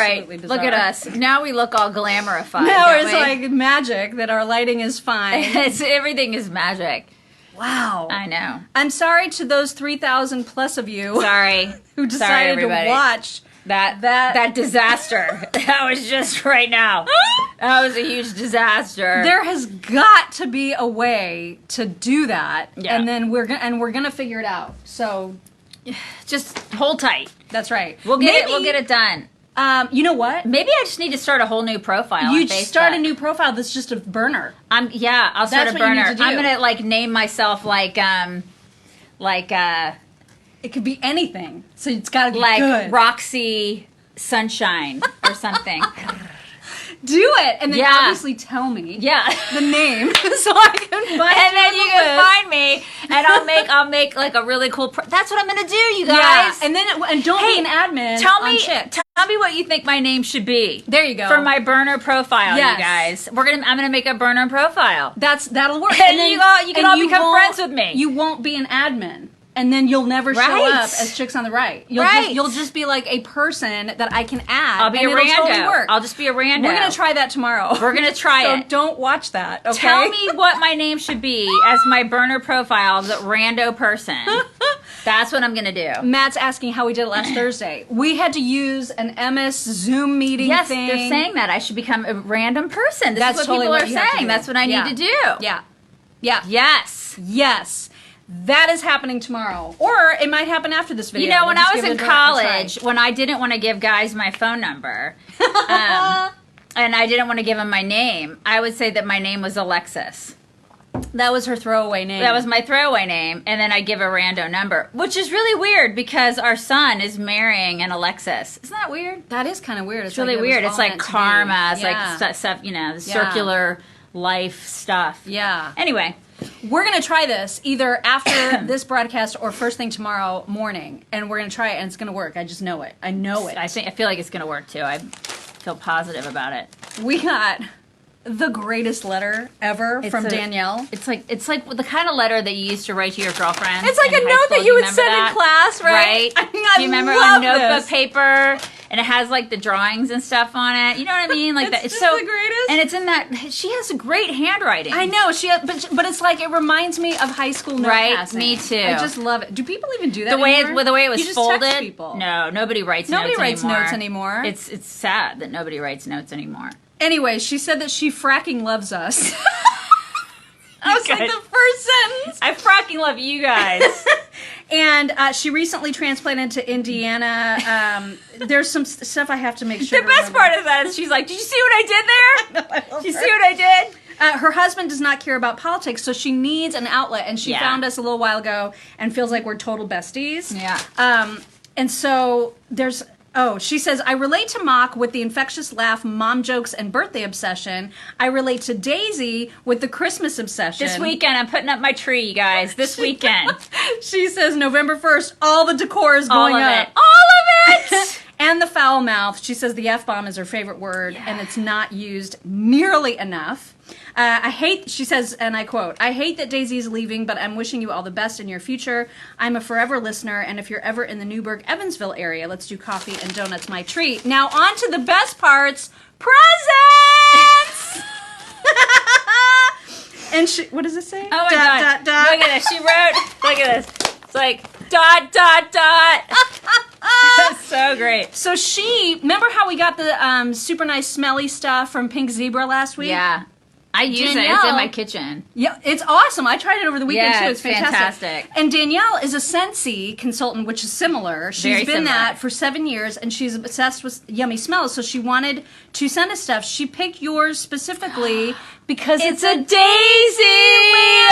absolutely bizarre. Look at us. Now we look all glamorified. Now it's like magic that our lighting is fine. Everything is magic. Wow. I know. I'm sorry to those 3,000 plus of you. Sorry. Who decided to watch that disaster. That was just right now. That was a huge disaster. There has got to be a way to do that, Yeah. and then we're gonna figure it out. So, just hold tight. that's right. We'll get it done. You know what? Maybe I just need to start a whole new profile on You Facebook. start a new profile that's just a burner. I'll start That's a what you burner. need to do. I'm gonna like name myself like It could be anything. So it's got to be like good. Roxy Sunshine or something. Do it, and then Yeah. obviously tell me Yeah. the name so I can find And then you can list. find me, and I'll make like a really cool. That's what I'm gonna do, you Yeah, guys. and then don't be an admin. Tell on me, shit. tell me what you think my name should be. There you go. For my burner profile, Yes. you guys. I'm gonna make a burner profile. That'll work. And you can all become won't- friends with me. You won't be an admin. And then you'll never show Right. up as Chicks on the Right. You'll just be like a person that I can add. I'll be and a it'll rando. Totally work. I'll just be a rando. We're gonna try that tomorrow. We're gonna try so it. don't watch that. Okay. Tell me what my name should be as my burner profile, the rando person. That's what I'm gonna do. Matt's asking how we did it last Thursday. We had to use an MS Zoom meeting Yes, thing. they're saying that I should become a random person. This That's is what totally people what are you have to saying. do. That's what I Yeah. need to do. Yeah. Yeah. Yes. Yes. That is happening tomorrow. Or it might happen after this video. You know, when We'll I just was in give it a try. college, when I didn't want to give guys my phone number, and I didn't want to give them my name, I would say that my name was Alexis. That was her throwaway name. That was my throwaway name, and then I give a rando number, which is really weird because our son is marrying an Alexis. Isn't that weird? That is kind of weird. It's really like it was weird. all It's like meant to be. karma. It's Yeah. like stuff, you know, the circular life stuff. Yeah. Anyway, We're going to try this either after this broadcast or first thing tomorrow morning, and we're going to try it, and it's going to work. I just know it. I know it. I feel like it's going to work too. I feel positive about it. We got the greatest letter ever from Danielle. It's like the kind of letter that you used to write to your girlfriend. It's like in a high note school. that Do you would remember send in that? class, right? I mean, Do you remember love on notebook this. paper? And it has like the drawings and stuff on it. You know what I mean? Like that. It's It's just so the greatest. And it's in that. She has a great handwriting. I know but it's like it reminds me of high school note Right? passing. Me too. I just love it. Do people even do that? the way anymore? the way it was you just folded. Text people. No, nobody writes. Nobody notes writes anymore. notes anymore. It's sad that nobody writes notes anymore. Anyway, she said that she fracking loves us. I was Good. like the first sentence. I fracking love you guys. And she recently transplanted to Indiana. There's some stuff I have to make sure. The best part of that is she's like, "Did you see what I did there? Did you see what I did?" Her husband does not care about politics, so she needs an outlet. And she Yeah. found us a little while ago and feels like we're total besties. Yeah. And so there's. Oh, she says, I relate to Mock with the infectious laugh, mom jokes, and birthday obsession. I relate to Daisy with the Christmas obsession. This weekend, I'm putting up my tree, you guys. This weekend. She says November 1st, all the decor is All going of up. it. All of it! And the foul mouth. She says the F-bomb is her favorite word, and it's not used nearly enough. She says, and I quote, I hate that Daisy is leaving, but I'm wishing you all the best in your future. I'm a forever listener, and if you're ever in the Newburgh, Evansville area, let's do coffee and donuts, my treat. Now on to the best parts, presents! And what does it say? Oh my God. Dot, dot. Look at this. She wrote, look at this. It's like, dot, dot, dot. That's so great. So remember how we got the super nice smelly stuff from Pink Zebra last week? Yeah. I use it. It's in Danielle- my kitchen. Yeah, it's awesome. I tried it over the weekend Yeah, too. it's It's fantastic. fantastic. And Danielle is a Scentsy consultant, which is similar. She's Very been similar. that for 7 years, and she's obsessed with yummy smells. So she wanted to send us stuff. She picked yours specifically because it's a daisy!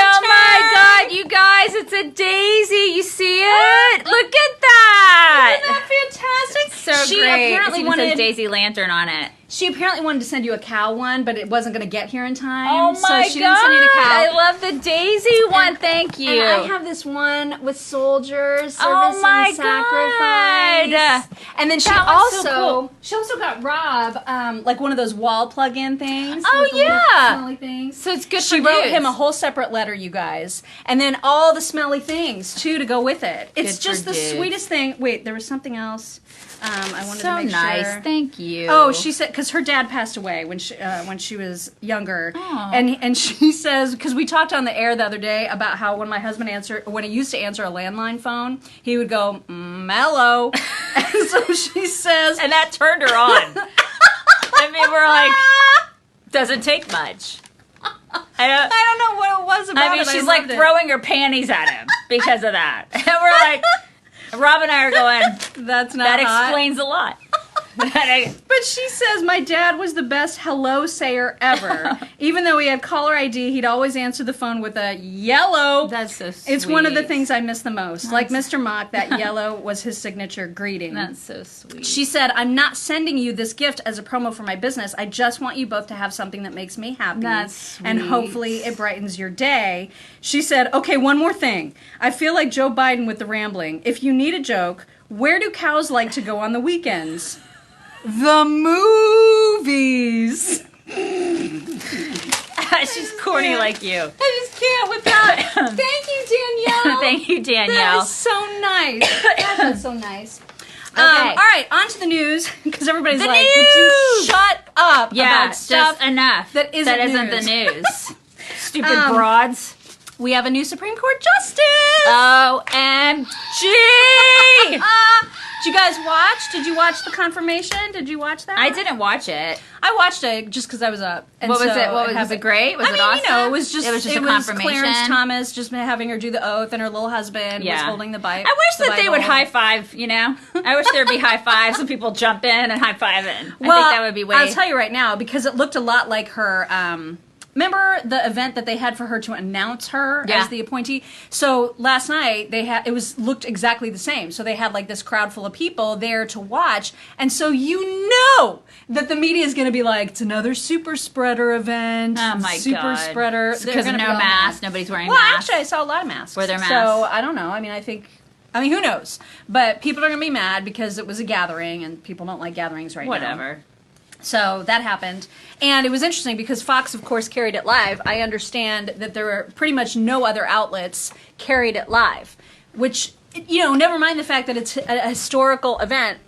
Oh my God, you guys, it's a daisy. You see it? Look at that! Isn't that fantastic? So she great. apparently It even says wanted. Daisy Lantern on it. She apparently wanted to send you a cow one, but it wasn't going to get here in time. Oh my so she didn't send you the God! cow. I love the daisy one. Thank you. And I have this one with soldiers, service Oh my and sacrifice. God. And then she That one's also so cool. she also got Rob like one of those wall plug-in things. Oh, with the little yeah. smelly things. So it's good She for wrote dudes. him a whole separate letter, you guys, and then all the smelly things too to go with it. It's Good for just the dudes. sweetest thing. Wait, there was something else. I wanted So to make nice. sure. Thank you. Oh, she said because her dad passed away when she was younger, Oh. and she says because we talked on the air the other day about how when my husband when he used to answer a landline phone, he would go mellow, and so she says, And that turned her on. I mean, we're like, doesn't take much. I don't know what it was about I mean, it. she's I like loved it. throwing her panties at him because of that. And we're like, Rob and I are going, That's not that hot. explains a lot. But she says, my dad was the best hello sayer ever. Even though he had caller ID, he'd always answer the phone with a yellow. That's so sweet. It's one of the things I miss the most. Like Mr. Mock, that yellow was his signature greeting. That's so sweet. She said, I'm not sending you this gift as a promo for my business. I just want you both to have something that makes me happy. That's and sweet. hopefully it brightens your day. She said, okay, one more thing. I feel like Joe Biden with the rambling. If you need a joke, where do cows like to go on the weekends? The movies. She's corny like you. I just can't with that. Thank you, Danielle. Thank you, That Danielle. is so nice. That's so nice. Okay. All right, on to the news, because everybody's The like, would you news! shut up Yeah, about stuff just enough. that isn't the news. news. Stupid broads. We have a new Supreme Court justice. OMG! Did you guys watch? Did you watch the confirmation? Did you watch that? I didn't watch it. I watched it just because I was up. And What was so it? Was happened- it great? Was I it mean, awesome? you know, it was just a confirmation. Clarence Thomas just having her do the oath, and her little husband was holding the Bible. I wish that they would high five, you know? I wish there'd be high fives so people jump in and high five in. I think that would be way. I'll tell you right now, because it looked a lot like her. Remember the event that they had for her to announce her Yeah. as the appointee? So last night looked exactly the same. So they had like this crowd full of people there to watch, and so you know that the media is going to be like, it's another super spreader event. Oh my god. Super spreader. They're Because of gonna no be all mask, mad. nobody's wearing Well, masks. actually, I saw a lot of masks. Were there So masks? I don't know. I mean, who knows? But people are going to be mad because it was a gathering, and people don't like gatherings right now. Whatever. So that happened. And it was interesting because Fox, of course, carried it live. I understand that there were pretty much no other outlets carried it live, which, you know, never mind the fact that it's a historical event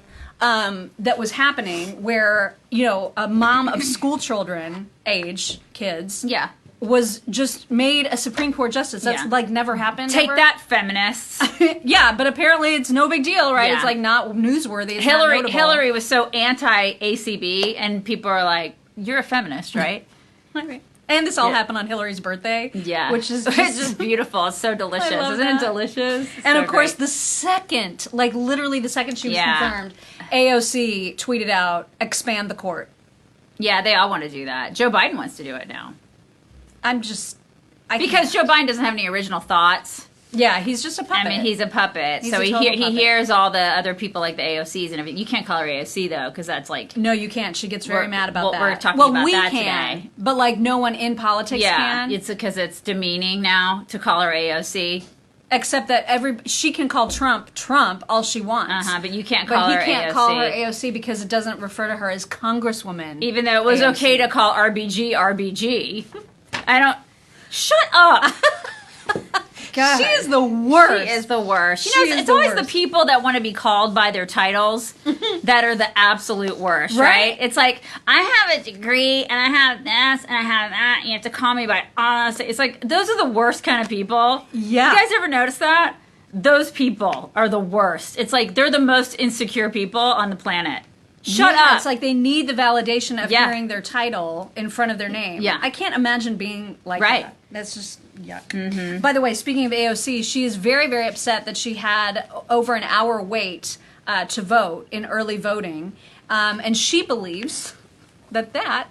that was happening where, you know, a mom of school children age kids Yeah. was just made a Supreme Court justice. That's Yeah. like never happened. Take ever. that, feminists. Yeah, but apparently it's no big deal, right? Yeah. It's like not newsworthy. It's not notable. Hillary was so anti ACB, and people are like, "You're a feminist, right?" Okay. And this all Yeah. happened on Hillary's birthday. Yeah, Which is it's just beautiful. It's so delicious, love isn't that. it delicious? And So of course, great. the second, like literally the second she was Yeah. confirmed, AOC tweeted out, expand the court. yeah, they all want to do that. Joe Biden wants to do it now because Joe Biden doesn't have any original thoughts. yeah, he's just a puppet. I mean, he's a puppet, He's so a he total puppet. hears all the other people like the AOCs and everything. You can't call her AOC though, because that's like No, you can't. She gets very We're- mad about well, that. we're talking well, about we that can, today. but like no one in politics yeah, can. it's because it's demeaning now to call her AOC. Except that she can call Trump all she wants. But you can't call But her he can't AOC. call her AOC because it doesn't refer to her as Congresswoman. Even though it was AOC. okay to call RBG. I don't. Shut up. God. She is the worst. She is the worst. She You know, is it's the always the worst. people that want to be called by their titles that are the absolute worst, right? Right. It's like, I have a degree and I have this and I have that, and you have to call me by honest. It's like, those are the worst kind of people. Yeah. You guys ever notice that? Those people are the worst. It's like, they're the most insecure people on the planet. Shut Yeah, up. It's like they need the validation of Yeah. hearing their title in front of their name. Yeah. I can't imagine being like Right. that. That's just yuck. By the way, speaking of AOC, she is very, very upset that she had over an hour wait to vote in early voting. And she believes that that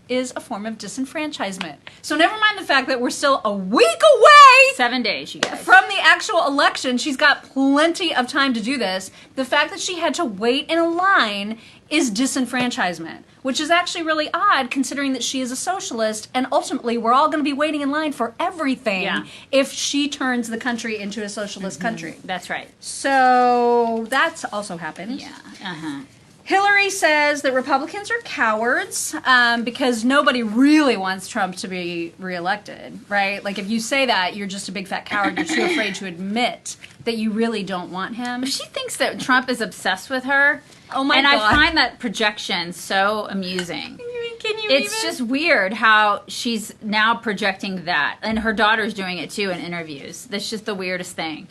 is a form of disenfranchisement. So never mind the fact that we're still a week away 7 days, you guys. from the actual election. She's got plenty of time to do this. The fact that she had to wait in a line is disenfranchisement, which is actually really odd considering that she is a socialist, and ultimately we're all going to be waiting in line for everything Yeah. if she turns the country into a socialist country. That's right. So that's also happened. Yeah. Uh-huh. Hillary says that Republicans are cowards because nobody really wants Trump to be reelected, right? Like if you say that, you're just a big fat coward. You're too afraid to admit that you really don't want him. She thinks that Trump is obsessed with her. Oh my and God. I find that projection so amusing. Can you It's even? just weird how she's now projecting that. And her daughter's doing it too in interviews. That's just the weirdest thing.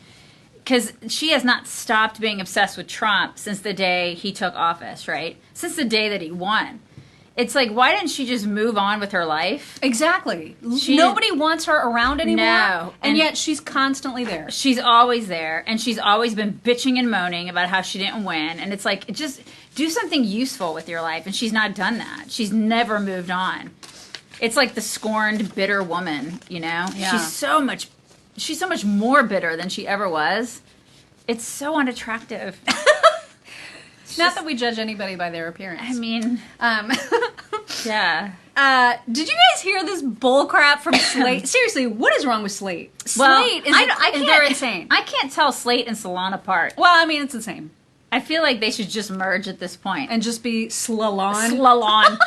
Because she has not stopped being obsessed with Trump since the day he took office, right? Since the day that he won. It's like, why didn't she just move on with her life? Exactly. Nobody wants her around anymore. No. And yet she's constantly there. She's always there, and she's always been bitching and moaning about how she didn't win. And it's like, just do something useful with your life. And she's not done that. She's never moved on. It's like the scorned, bitter woman, you know? Yeah. She's so much more bitter than she ever was. It's so unattractive. Not that we judge anybody by their appearance. I mean, yeah. Did you guys hear this bull crap from Slate? Seriously, what is wrong with Slate? Well, Slate is they're insane. I can't tell Slate and Salon apart. Well, I mean, it's the same. I feel like they should just merge at this point. And just be slalon. Slalon.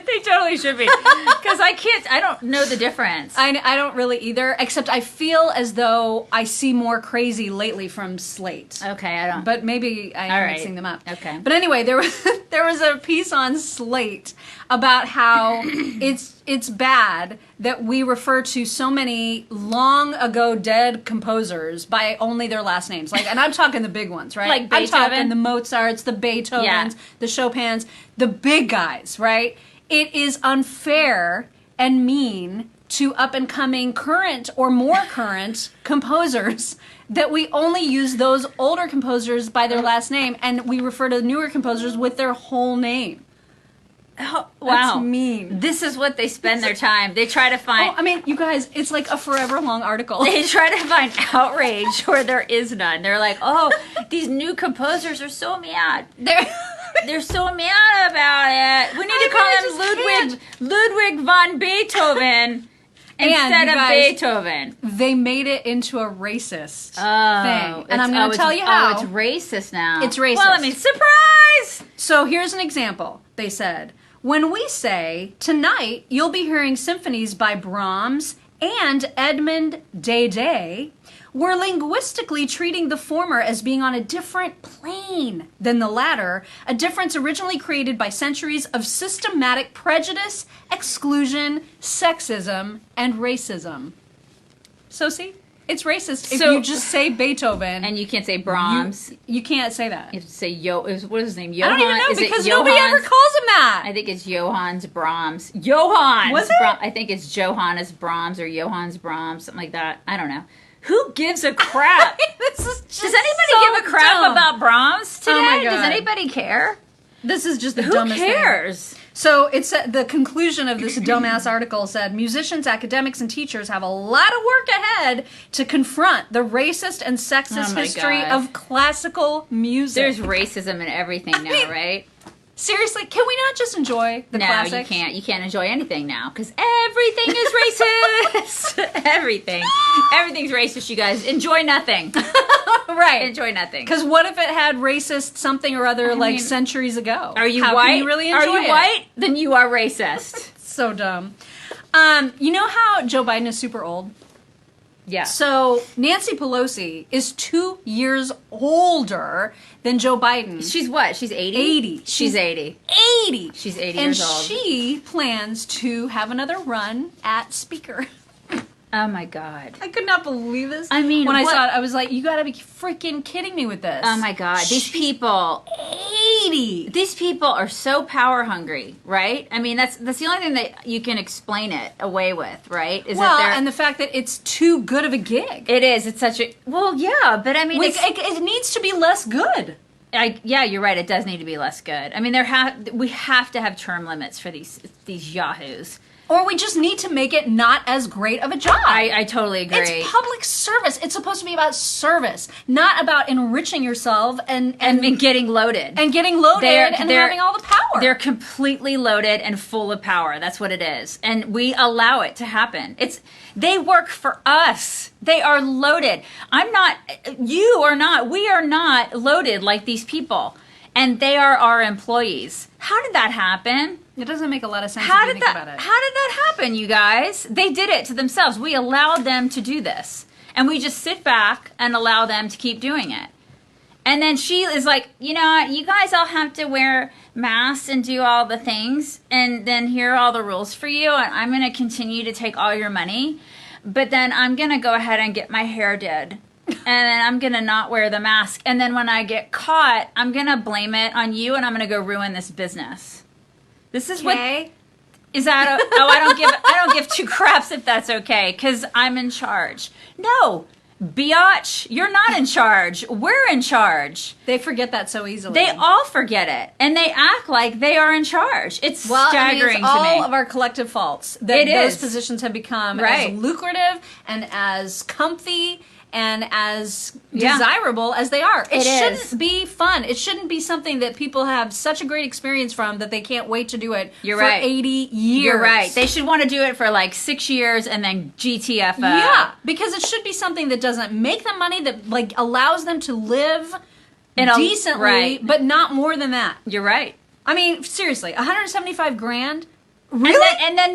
They totally should be. Because I don't know the difference. I don't really either, except I feel as though I see more crazy lately from Slate. Okay, I don't. But maybe I All haven't right. seen them up. Okay. But anyway, there was a piece on Slate about how it's bad that we refer to so many long ago dead composers by only their last names. Like, and I'm talking the big ones, right? Like I'm Beethoven? talking the Mozarts, the Beethovens, Yeah. the Chopins, the big guys, right? It is unfair and mean to up and coming current or more current composers that we only use those older composers by their last name and we refer to newer composers with their whole name. Oh, That's wow. mean. This is what they spend their time. They try to Oh, find. I mean, you guys, it's like a forever long article. They try to find outrage where there is none. They're like, oh, these new composers are so mad. They're so mad about it. We need to call them Ludwig von Beethoven instead you of guys- Beethoven. They made it into a racist thing. Oh, And I'm going to tell you how. Oh, it's racist now. It's racist. Well, I mean, surprise! So here's an example. They said, when we say, tonight you'll be hearing symphonies by Brahms and Edmund Day, we're linguistically treating the former as being on a different plane than the latter, a difference originally created by centuries of systematic prejudice, exclusion, sexism, and racism. So see, it's racist if So- you just say Beethoven. And you can't say Brahms. You can't say that. You have to say what is his name? I Johann? don't even know Is it because nobody ever Johann's- calls him that. I think it's Johannes Brahms. Johannes. Was it? I think it's Johannes Brahms or Johannes Brahms, something like that. I don't know. Who gives a crap? This is just Does anybody so give a crap dumb. about Brahms today? Oh my Does God. anybody care? This is just the Who dumbest thing. cares? So it's the conclusion of this dumbass article said musicians, academics, and teachers have a lot of work ahead to confront the racist and sexist Oh my history God. of classical music. There's racism in everything now, mean, right? Seriously, can we not just enjoy the No, classics? you can't. You can't enjoy anything now because everything is racist. Everything. Everything's racist, you guys. Enjoy nothing. Right. Enjoy nothing. Because what if it had racist something or other like mean, centuries ago? Are you How white? Can you really enjoy Are you it? white? Then you are racist. So dumb. You know how Joe Biden is super old? Yeah. So Nancy Pelosi is 2 years older than Joe Biden. She's what? She's 80? 80. She's 80. 80. She's 80 and years old. she plans to have another run at Speaker. Oh my God. I could not believe this. I mean, when I what- saw it, I was like, you gotta be freaking kidding me with this. Oh my God. These people. 80. These people are so power hungry, right? I mean, that's the only thing that you can explain it away with, right? Is Well, that and the fact that it's too good of a gig. it is. It's such a yeah, but I mean, Like, it needs to be less good. yeah, you're right. It does need to be less good. I mean, we have to have term limits for these yahoos. Or we just need to make it not as great of a job. I totally agree. It's public service. It's supposed to be about service, not about enriching yourself and getting loaded. getting loaded and having all the power. They're completely loaded and full of power. That's what it is. And we allow it to happen. They work for us. They are loaded. You are not, we are not loaded like these people. And they are our employees. How did that happen? It doesn't make a lot of sense How if you did think that about it. How did that happen, you guys? They did it to themselves. We allowed them to do this. And we just sit back and allow them to keep doing it. And then she is like, you know what, you guys all have to wear masks and do all the things, and then here are all the rules for you, and I'm going to continue to take all your money, but then I'm going to go ahead and get my hair did, and then I'm going to not wear the mask, and then when I get caught, I'm going to blame it on you, and I'm going to go ruin this business. This is what... Is that... I don't give two craps if that's okay, because I'm in charge. No. Biatch, you're not in charge. We're in charge. They forget that so easily. They all forget it, and they act like they are in charge. It's staggering it's to me. all of our collective faults that those is. positions have become Right. as lucrative and as comfy and as desirable as they are. It shouldn't be fun. It shouldn't be something that people have such a great experience from that they can't wait to do it for 80 years. You're right. They should want to do it for like 6 years and then GTFO. Yeah, because it should be something that doesn't make them money, that like allows them to live decently, but not more than that. You're right. I mean, seriously, 175 grand? Really? And then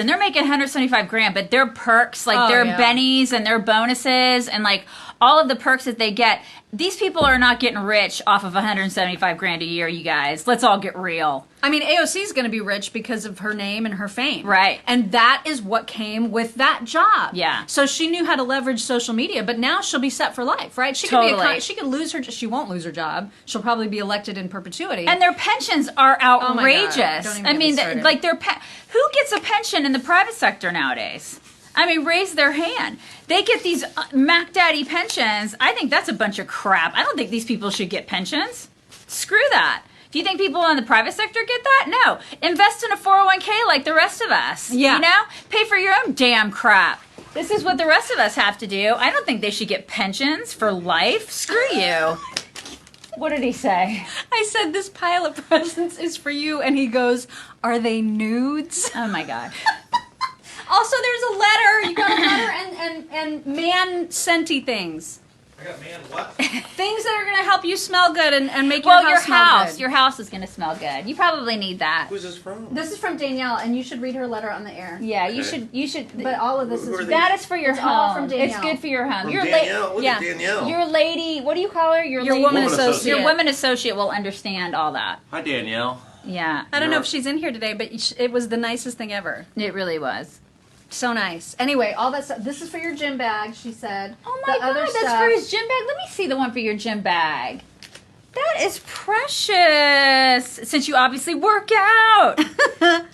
they're making 175 grand, but their perks, like their bennies and their bonuses and like all of the perks that they get, these people are not getting rich off of 175 grand a year, you guys. Let's all get real. I mean, AOC is going to be rich because of her name and her fame. Right. And that is what came with that job. Yeah. So she knew how to leverage social media, but now she'll be set for life, right? She could lose her, she won't lose her job. She'll probably be elected in perpetuity. And their pensions are outrageous. Oh my God. Don't even I mean, get me like who gets a pension in the private sector nowadays? I mean, raise their hand. They get these Mac Daddy pensions. I think that's a bunch of crap. I don't think these people should get pensions. Screw that. Do you think people in the private sector get that? No. Invest in a 401k like the rest of us. Yeah. You know? Pay for your own damn crap. This is what the rest of us have to do. I don't think they should get pensions for life. Screw you. What did he say? I said, this pile of presents is for you. And he goes, are they nudes? Oh, my God. Also, there's a letter. You got a letter and man-scenty things. I got man what? Things that are going to help you smell good and make your house smell good. Your house is going to smell good. You probably need that. Who's this from? This is from Danielle, and you should read her letter on the air. Yeah, Okay. you should. But all of this Who are is they? That is for your It's home. all from It's Danielle. good for your home. From Your Danielle? What yeah. is Danielle? your lady. What do you call her? Your lady- woman Woman associate. associate. Your women associate will understand all that. Hi, Danielle. Yeah, I don't know if she's in here today, but it was the nicest thing ever. it really was. So nice. Anyway, all that stuff. This is for your gym bag, she said. Oh my The God, other that's stuff- for his gym bag. Let me see the one for your gym bag. That is precious. Since you obviously work out.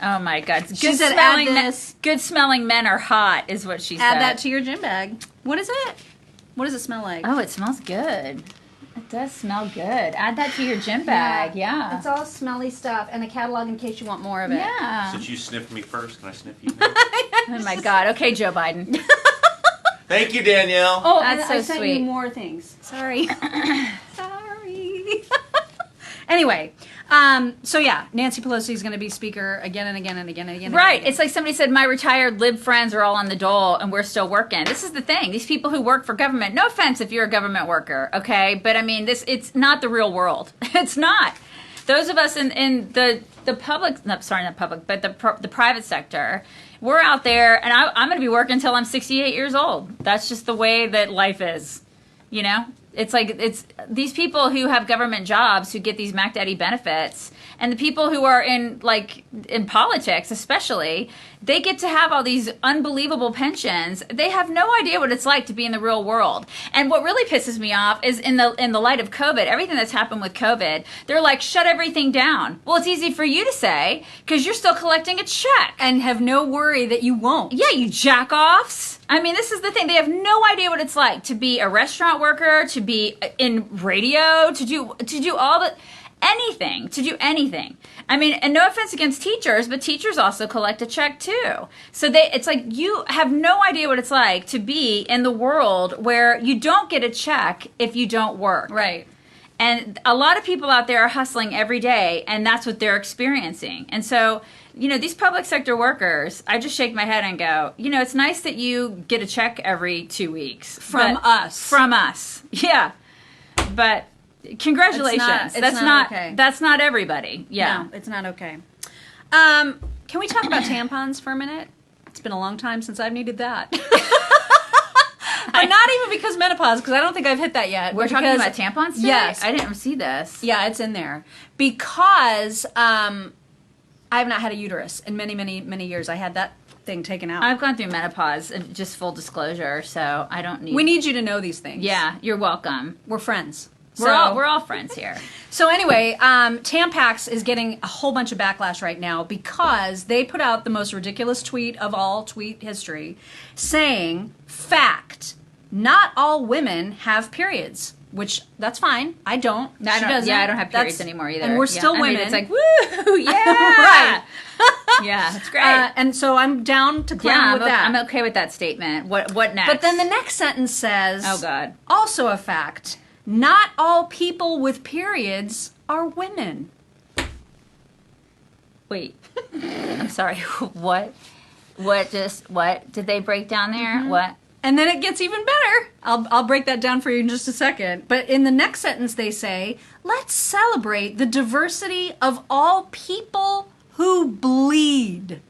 Oh my God. She said, add this. Good smelling men are hot, is what she said. Add that to your gym bag. What is it? What does it smell like? Oh, it smells good. It does smell good. Add that to your gym bag. Yeah. It's all smelly stuff and a catalog in case you want more of it. Yeah. Since you sniffed me first, can I sniff you? Oh my God. Okay, Joe Biden. Thank you, Danielle. Oh, That's and so I sent sweet. you more things. Sorry. Sorry. Anyway, so yeah, Nancy Pelosi is going to be speaker again and again and again and again. Right. And again. It's like somebody said, my retired lib friends are all on the dole and we're still working. This is the thing. These people who work for government, no offense if you're a government worker, okay? But I mean, it's not the real world. It's not. Those of us in the public, no, sorry, not public, but the private sector, we're out there and I'm going to be working until I'm 68 years old. That's just the way that life is, you know? It's like, it's these people who have government jobs who get these Mac Daddy benefits, and the people who are in politics especially, they get to have all these unbelievable pensions. They have no idea what it's like to be in the real world. And what really pisses me off is in the light of COVID, everything that's happened with COVID, they're like, shut everything down. Well, it's easy for you to say because you're still collecting a check. and have no worry that you won't. Yeah, you jack-offs. I mean, this is the thing. They have no idea what it's like to be a restaurant worker, to be in radio, to do all the anything, to do anything. I mean, and no offense against teachers, but teachers also collect a check too. So it's like you have no idea what it's like to be in the world where you don't get a check if you don't work. Right. And a lot of people out there are hustling every day, and that's what they're experiencing. And so, you know, these public sector workers, I just shake my head and go, you know, it's nice that you get a check every 2 weeks. From but- us. From us. Yeah. But congratulations. It's not okay. That's not everybody. Yeah. No, it's not okay. Can we talk about tampons for a minute? It's been a long time since I've needed that. But not even because menopause, because I don't think I've hit that yet. We're but talking because- about tampons today? Yes. I didn't see this. Yeah, it's in there. Because I have not had a uterus in many, many, many years. I had that thing taken out. I've gone through menopause, and just full disclosure, so I don't need... We need you to know these things. Yeah, you're welcome. We're friends. We're all friends here. So anyway, Tampax is getting a whole bunch of backlash right now because they put out the most ridiculous tweet of all tweet history saying, fact, not all women have periods. Which, that's fine. I don't. She doesn't. Yeah, I don't have periods anymore either. And we're still women. It's like, woo, yeah. Right. Yeah, it's great. And so I'm down to clown with that. I'm okay with that statement. What next? But then the next sentence says, oh, God. Also a fact, not all people with periods are women. Wait. I'm sorry. What? What did they break down there? Mm-hmm. What? And then it gets even better. I'll break that down for you in just a second. But in the next sentence they say, let's celebrate the diversity of all people who bleed.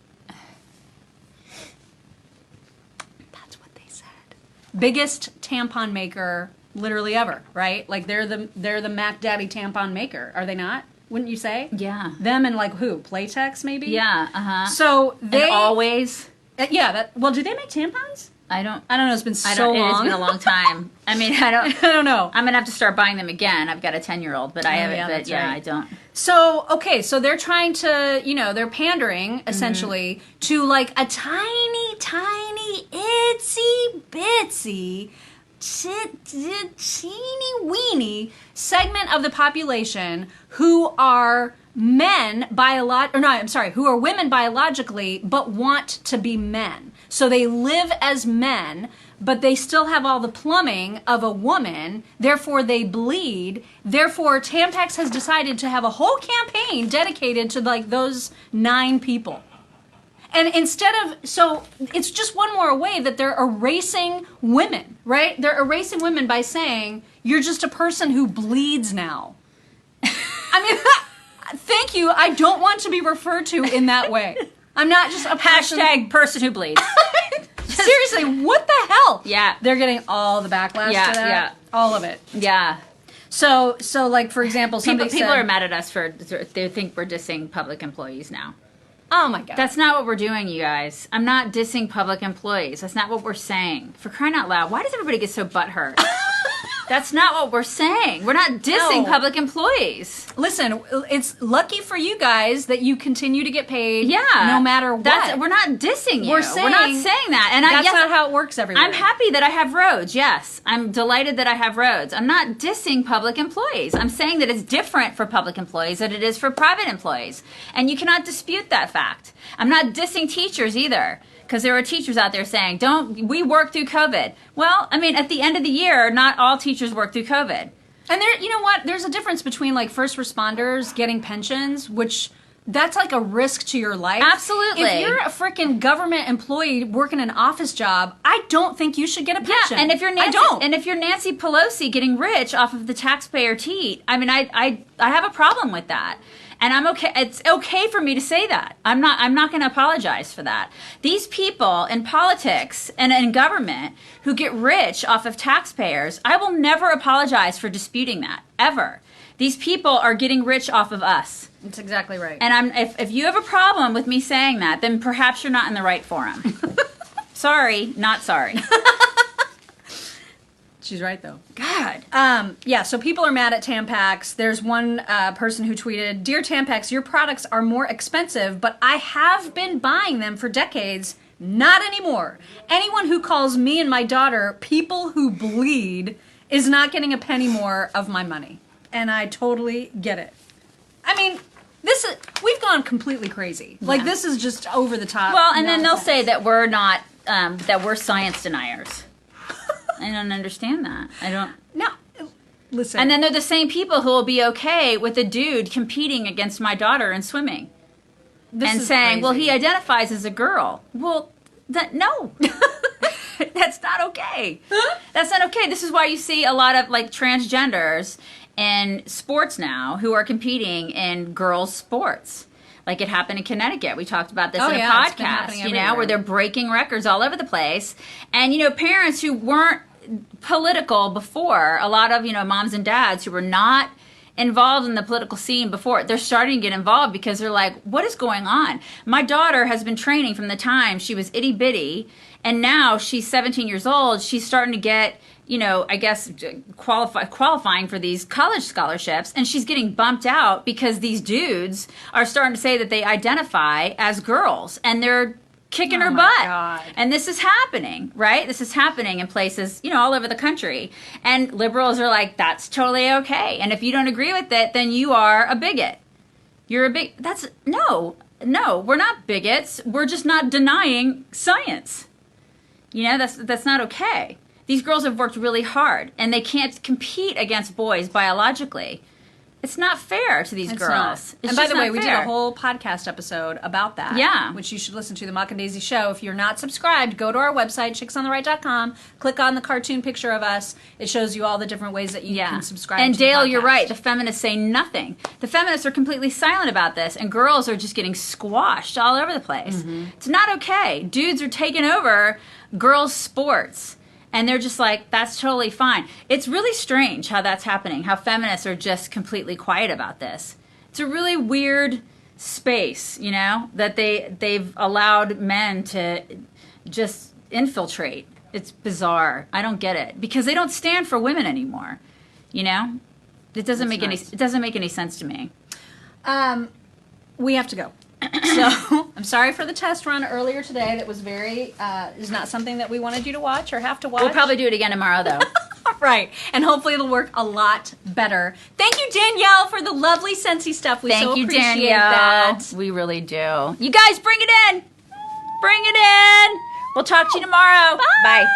That's what they said. Biggest tampon maker literally ever, right? Like they're the Mac Daddy tampon maker, are they not? Wouldn't you say? Yeah. Them and like who? Playtex maybe? Yeah, uh-huh. So they and always... well, do they make tampons? I don't know. It's been so long. It's been a long time. I mean, I don't know. I'm gonna have to start buying them again. I've got a 10-year-old, but I haven't. Yeah, But yeah, right. I don't. So so they're trying to, they're pandering essentially to like a tiny, itsy bitsy, teeny weeny segment of the population who are women biologically, but want to be men. So they live as men, but they still have all the plumbing of a woman, therefore they bleed. Therefore, Tampax has decided to have a whole campaign dedicated to like those 9 people. And so it's just one more way that they're erasing women, right? They're erasing women by saying, you're just a person who bleeds now. I mean, thank you. I don't want to be referred to in that way. I'm not just a person. Hashtag person who bleeds. Seriously, what the hell? Yeah. They're getting all the backlash Yeah, to that. yeah. All of it. Yeah. So like, for example, People somebody are said, mad at us they think we're dissing public employees now. oh my God. That's not what we're doing, you guys. I'm not dissing public employees. That's not what we're saying. For crying out loud, why does everybody get so butthurt? That's not what we're saying. We're not dissing No. public employees. Listen, it's lucky for you guys that you continue to get paid Yeah. no matter what. We're not dissing you. We're not saying that. And That's not how it works everywhere. I'm happy that I have roads. Yes. I'm delighted that I have roads. I'm not dissing public employees. I'm saying that it's different for public employees than it is for private employees. And you cannot dispute that fact. I'm not dissing teachers either. Because there are teachers out there saying, we work through COVID. Well, I mean, at the end of the year, not all teachers work through COVID. And you know what? There's a difference between like first responders getting pensions, which that's like a risk to your life. Absolutely. If you're a freaking government employee working an office job, I don't think you should get a pension. Yeah, and if you're Nancy, I don't. And if you're Nancy Pelosi getting rich off of the taxpayer teat, I mean, I have a problem with that. And I'm okay. It's okay for me to say that. I'm not going to apologize for that. These people in politics and in government who get rich off of taxpayers, I will never apologize for disputing that ever. These people are getting rich off of us. That's exactly right. And if you have a problem with me saying that, then perhaps you're not in the right forum. Sorry, not sorry. She's right, though. God. Yeah, so people are mad at Tampax. There's one person who tweeted, Dear Tampax, your products are more expensive, but I have been buying them for decades. Not anymore. Anyone who calls me and my daughter people who bleed is not getting a penny more of my money. And I totally get it. I mean, we've gone completely crazy. Like, this is just over the top. Well, and then they'll nonsense. say that we're not, that we're science deniers. I don't understand that. I don't. No, listen. And then they're the same people who will be okay with a dude competing against my daughter in swimming. This and is saying, crazy. well, he identifies as a girl. Well, no. That's not okay. That's not okay. This is why you see a lot of like transgenders in sports now who are competing in girls' sports. Like it happened in Connecticut. We talked about this in a yeah, it's been podcast, happening you know, everywhere. where they're breaking records all over the place. And, parents who weren't political before. A lot of, moms and dads who were not involved in the political scene before, they're starting to get involved because they're like, what is going on? My daughter has been training from the time she was itty bitty, and now she's 17 years old. She's starting to get, I guess qualifying for these college scholarships, and she's getting bumped out because these dudes are starting to say that they identify as girls, and they're kicking her butt. God. And this is happening, right? This is happening in places, all over the country. And liberals are like, that's totally okay. And if you don't agree with it, then you are a bigot. You're a no, we're not bigots. We're just not denying science. That's not okay. These girls have worked really hard, and they can't compete against boys biologically. It's not fair to these girls. It's and by just the way, not we did fair. a whole podcast episode about that. Yeah. Which you should listen to, the Mock and Daisy Show. If you're not subscribed, go to our website, chicksontheright.com, click on the cartoon picture of us. It shows you all the different ways that you can subscribe And to the Dale, you're podcast. right. The feminists say nothing. The feminists are completely silent about this, and girls are just getting squashed all over the place. It's not okay. Dudes are taking over girls' sports. And they're just like, that's totally fine. It's really strange how that's happening, how feminists are just completely quiet about this. It's a really weird space, that they've allowed men to just infiltrate. It's bizarre. I don't get it. Because they don't stand for women anymore. It doesn't make any sense to me. We have to go. So I'm sorry for the test run earlier today. That was is not something that we wanted you to watch or have to watch. We'll probably do it again tomorrow, though. Right. And hopefully it'll work a lot better. Thank you, Danielle, for the lovely Scentsy stuff. We so appreciate that. We really do. You guys, bring it in. Bring it in. We'll talk to you tomorrow. Bye. Bye.